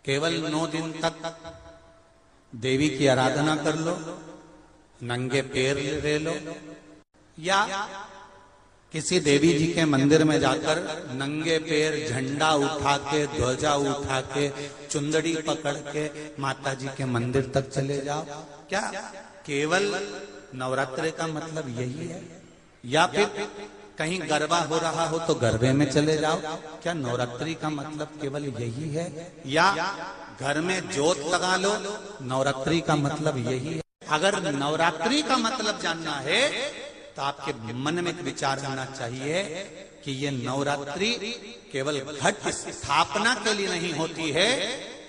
केवल 9 दिन तक देवी की आराधना कर लो, नंगे पैर ले लो, या किसी देवी जी के मंदिर में जाकर नंगे पैर झंडा उठा के, ध्वजा उठा के, चुंदड़ी पकड़ के माता जी के मंदिर तक चले जाओ। क्या केवल नवरात्रि का मतलब यही है? या फिर कहीं गरबा हो रहा हो तो गरबे में चले जाओ? क्या नवरात्रि का मतलब केवल यही है? या घर में जोत लगा लो, नवरात्रि का मतलब यही है? अगर नवरात्रि का मतलब जानना है तो आपके मन में एक विचार होना चाहिए कि ये नवरात्रि केवल घट स्थापना के लिए नहीं होती है,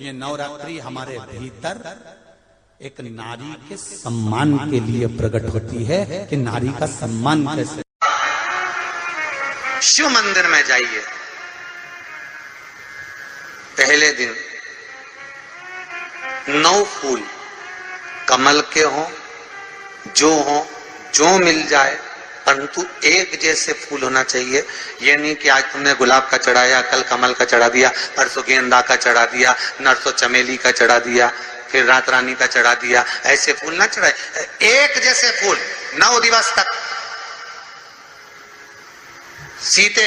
ये नवरात्रि हमारे भीतर एक नारी के सम्मान के लिए प्रकट होती है कि नारी का सम्मान कैसे। शिव मंदिर में जाइए, पहले दिन 9 फूल कमल के हों, जो मिल जाए, परंतु एक जैसे फूल होना चाहिए। ये नहीं कि आज तुमने गुलाब का चढ़ाया, कल कमल का चढ़ा दिया, परसों गेंदा का चढ़ा दिया, नरसों चमेली का चढ़ा दिया, फिर रात रानी का चढ़ा दिया। ऐसे फूल ना चढ़ाए, एक जैसे फूल 9 दिवस तक। सीते,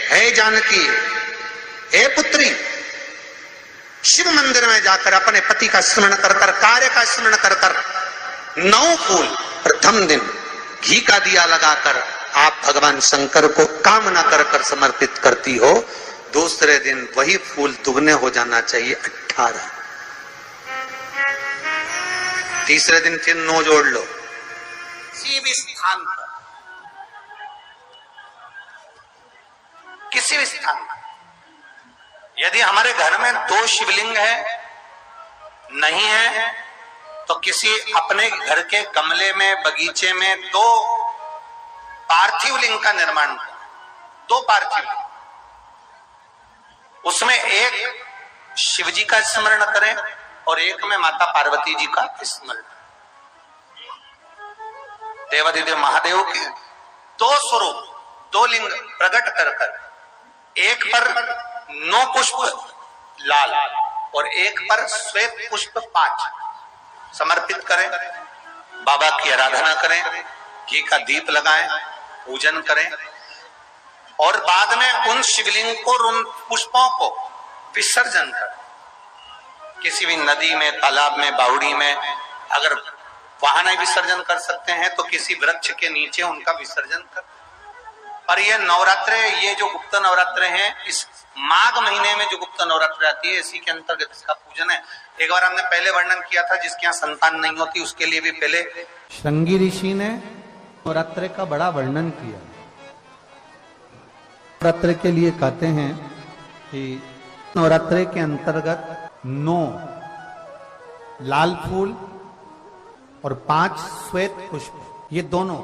हे जानकी, हे पुत्री, शिव मंदिर में जाकर अपने पति का स्मरण कर कर, कार्य का स्मरण कर कर 9 फूल प्रथम दिन घी का दिया लगाकर आप भगवान शंकर को कामना कर कर समर्पित करती हो। दूसरे दिन वही फूल दुगने हो जाना चाहिए, 18। तीसरे दिन फिर 9 जोड़ लो। किसी भी स्थान पर, किसी भी स्थान पर, यदि हमारे घर में 2 शिवलिंग है, नहीं है, तो किसी अपने घर के गमले में, बगीचे में 2 पार्थिव लिंग का निर्माण करें। 2 पार्थिव लिंग, उसमें एक शिव जी का स्मरण करें और एक में माता पार्वती जी का स्मरण। देवादिदेव महादेव के 2 स्वरूप, 2 लिंग प्रकट कर कर, एक पर 9 पुष्प लाल और एक पर श्वेत पुष्प 5 समर्पित करें। बाबा की आराधना करें, घी का दीप लगाएं, पूजन करें और बाद में उन शिवलिंग को, उन पुष्पों को विसर्जन करें। किसी भी नदी में, तालाब में, बावड़ी में, अगर वहां नहीं विसर्जन कर सकते हैं तो किसी वृक्ष के नीचे उनका विसर्जन कर। और ये नवरात्रे, ये जो गुप्त नवरात्रे हैं, इस माघ महीने में जो गुप्त नवरात्रि आती है, इसी के अंतर्गत इसका पूजन है। एक बार हमने पहले वर्णन किया था, जिसके यहाँ संतान नहीं होती उसके लिए भी पहले श्रृंगी ऋषि ने नवरात्रि का बड़ा वर्णन किया। नवरात्रि के लिए कहते हैं कि नवरात्रि के अंतर्गत 9 लाल फूल और 5 श्वेत पुष्प, ये दोनों।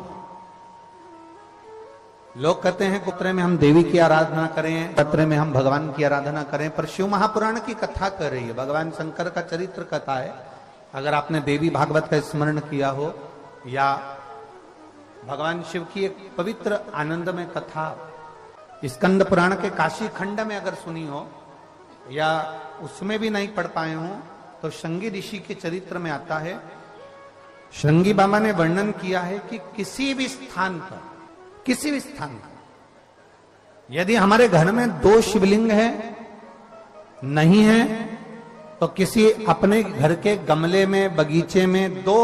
लोग कहते हैं कुत्रे में हम देवी की आराधना करें, पत्र में हम भगवान की आराधना करें, पर शिव महापुराण की कथा कर रही है, भगवान शंकर का चरित्र कथा है। अगर आपने देवी भागवत का स्मरण किया हो या भगवान शिव की एक पवित्र आनंदमय कथा स्कंद पुराण के काशी खंड में अगर सुनी हो या उसमें भी नहीं पढ़ पाए हो तो श्रृंगी ऋषि के चरित्र में आता है। श्रृंगी बाबा ने वर्णन किया है कि किसी भी स्थान पर, किसी भी स्थान पर यदि हमारे घर में 2 शिवलिंग है, नहीं है, तो किसी अपने घर के गमले में, बगीचे में 2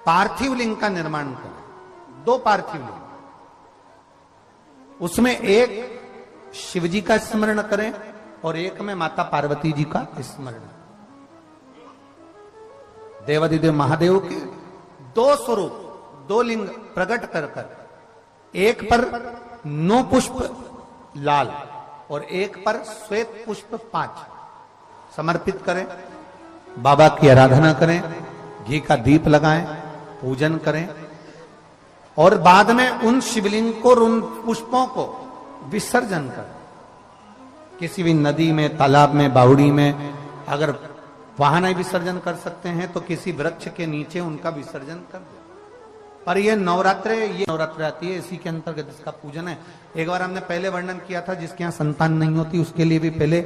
पार्थिव लिंग का निर्माण करें। 2 पार्थिव लिंग, उसमें एक शिव जी का स्मरण करें और एक में माता पार्वती जी का स्मरण। देवादिदेव महादेव के 2 स्वरूप, 2 लिंग प्रकट कर कर, एक पर 9 पुष्प लाल और एक पर श्वेत पुष्प 5 समर्पित करें। बाबा की आराधना करें, घी का दीप लगाएं, पूजन करें और बाद में उन शिवलिंग को, उन पुष्पों को विसर्जन करें। किसी भी नदी में, तालाब में, बावड़ी में, अगर वहां नहीं विसर्जन कर सकते हैं तो किसी वृक्ष के नीचे उनका विसर्जन कर दे। पर ये नवरात्रे, ये नवरात्रि आती है, इसी के अंतर्गत इसका पूजन है। एक बार हमने पहले वर्णन किया था, जिसके यहाँ संतान नहीं होती उसके लिए भी पहले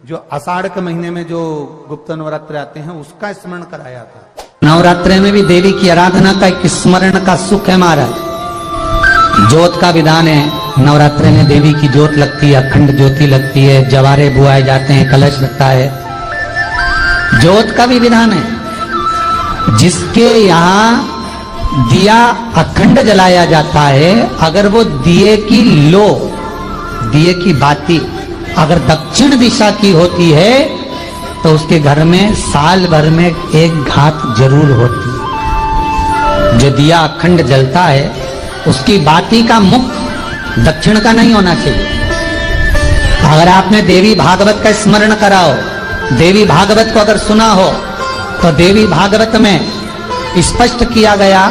जो आषाढ़ के महीने में जो गुप्त नवरात्र आते हैं उसका स्मरण कराया था। नवरात्रि में भी देवी की आराधना का एक स्मरण का सुख है महाराज। ज्योत का विधान है, नवरात्रि में देवी की ज्योत लगती है, अखंड ज्योति लगती है, जवारे बुआए जाते हैं, कलश लगता है। ज्योत का भी विधान है। जिसके यहाँ दिया अखंड जलाया जाता है, अगर वो दिए की लो, दिए की बाती अगर दक्षिण दिशा की होती है तो उसके घर में साल भर में एक घात जरूर होती है। जो दिया अखंड जलता है उसकी बाती का मुख दक्षिण का नहीं होना चाहिए। अगर आपने देवी भागवत का स्मरण कराओ, देवी भागवत को अगर सुना हो तो देवी भागवत में स्पष्ट किया गया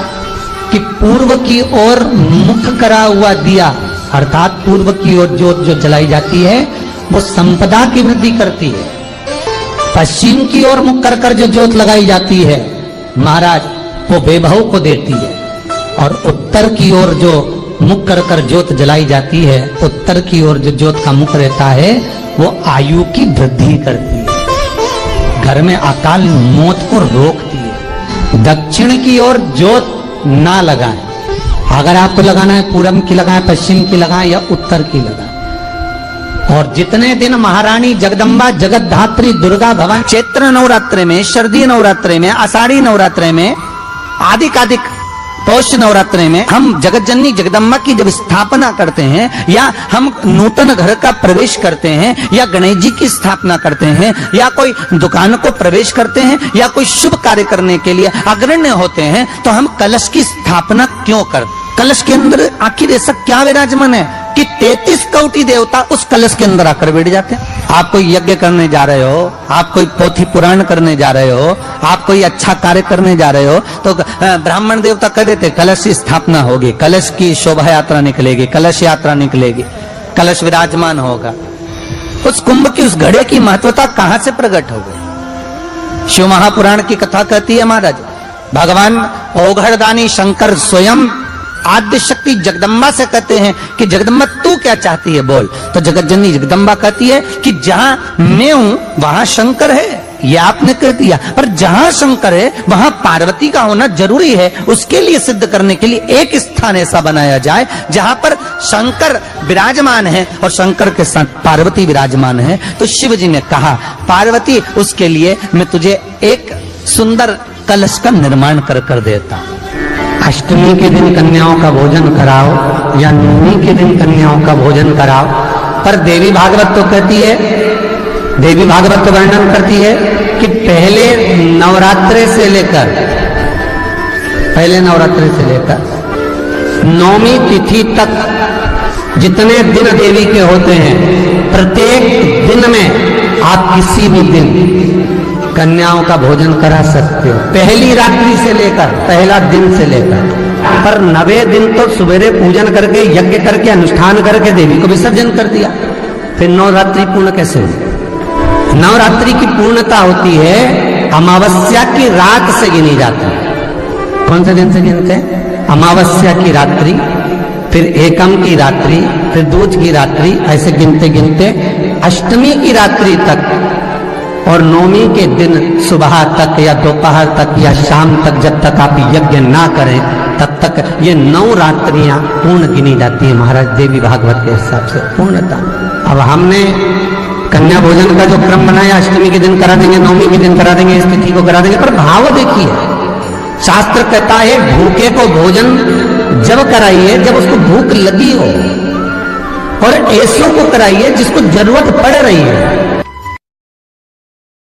कि पूर्व की ओर मुख करा हुआ दिया, अर्थात पूर्व की ओर ज्योत जो जलाई जाती है वो संपदा की वृद्धि करती है। पश्चिम की ओर मुख कर कर जो ज्योत लगाई जाती है महाराज वो वैभव को देती है, और उत्तर की ओर जो मुख कर कर ज्योत जलाई जाती है, उत्तर की ओर जो ज्योत का मुख रहता है वो आयु की वृद्धि करती है, घर में अकाल मौत को रोकती है। दक्षिण की ओर ज्योत ना लगाएं। अगर आपको लगाना है पूरब की लगाएं, पश्चिम की लगाएं या उत्तर की लगाएं। और जितने दिन महारानी जगदम्बा जगतधात्री दुर्गा भवन चैत्र नवरात्रि में, शरदीय नवरात्रि में, आषाढ़ी नवरात्रि में, आदिकादिक पौष नवरात्रि में हम जगत जननी जगदम्बा की जब स्थापना करते हैं, या हम नूतन घर का प्रवेश करते हैं, या गणेश जी की स्थापना करते हैं, या कोई दुकान को प्रवेश करते हैं, या कोई शुभ कार्य करने के लिए अग्रण्य होते हैं, तो हम कलश की स्थापना क्यों करते? कलश के अंदर आखिर ऐसा क्या विराजमान है कि 33 कोटि देवता उस कलश के अंदर आकर बैठ जाते हैं? आप कोई यज्ञ करने जा रहे हो, आप कोई पोथी पुराण करने जा रहे हो, आप कोई अच्छा कार्य करने जा रहे हो, तो ब्राह्मण देवता कह देते कलश की स्थापना होगी, कलश की शोभा यात्रा निकलेगी, कलश यात्रा निकलेगी, कलश विराजमान होगा। उस कुंभ की उस घड़े की महत्वता कहां से प्रकट हो गई? शिव महापुराण की कथा कहती है महाराज, भगवान ओघड़दानी शंकर स्वयं आद्य शक्ति जगदम्बा से कहते हैं कि जगदम्बा तू क्या चाहती है बोल। तो जगत जननी जगदम्बा कहती है कि जहां मैं हूं वहां शंकर है, ये आपने कह दिया, पर जहां शंकर है वहां पार्वती का होना जरूरी है। उसके लिए सिद्ध करने के लिए एक स्थान ऐसा बनाया जाए जहां पर शंकर विराजमान है और शंकर के साथ पार्वती विराजमान है। तो शिव जी ने कहा पार्वती उसके लिए मैं तुझे एक सुंदर कलश का निर्माण कर कर देता हूं। अष्टमी के दिन कन्याओं का भोजन कराओ या नवमी के दिन कन्याओं का भोजन कराओ। पर देवी भागवत तो कहती है, देवी भागवत तो वर्णन करती है कि पहले नवरात्रि से लेकर नौमी तिथि तक जितने दिन देवी के होते हैं, प्रत्येक दिन में आप किसी भी दिन कन्याओं का भोजन करा सकते हो, पहली रात्रि से लेकर, पहला दिन से लेकर। पर 9वें दिन तो सवेरे पूजन करके यज्ञ करके अनुष्ठान करके देवी को विसर्जन कर दिया, फिर नवरात्रि पूर्ण कैसे हुई? नवरात्रि की पूर्णता होती है अमावस्या की रात से गिनी जाती है। कौन से दिन से गिनते हैं? अमावस्या की रात्रि, फिर एकम की रात्रि, फिर दूज की रात्रि, ऐसे गिनते गिनते अष्टमी की रात्रि तक और नौमी के दिन सुबह तक या दोपहर तक या शाम तक, जब तक आप यज्ञ ना करें तब तक ये 9 रात्रियां पूर्ण गिनी जाती है महाराज देवी भागवत के हिसाब से पूर्णता। अब हमने कन्या भोजन का जो क्रम बनाया, अष्टमी के दिन करा देंगे, नौमी के दिन करा देंगे, इस तिथि को करा देंगे, पर भाव देखिए शास्त्र कहता है भूखे को भोजन जब कराइए जब उसको भूख लगी हो, और ऐसों को कराइए जिसको जरूरत पड़ रही है।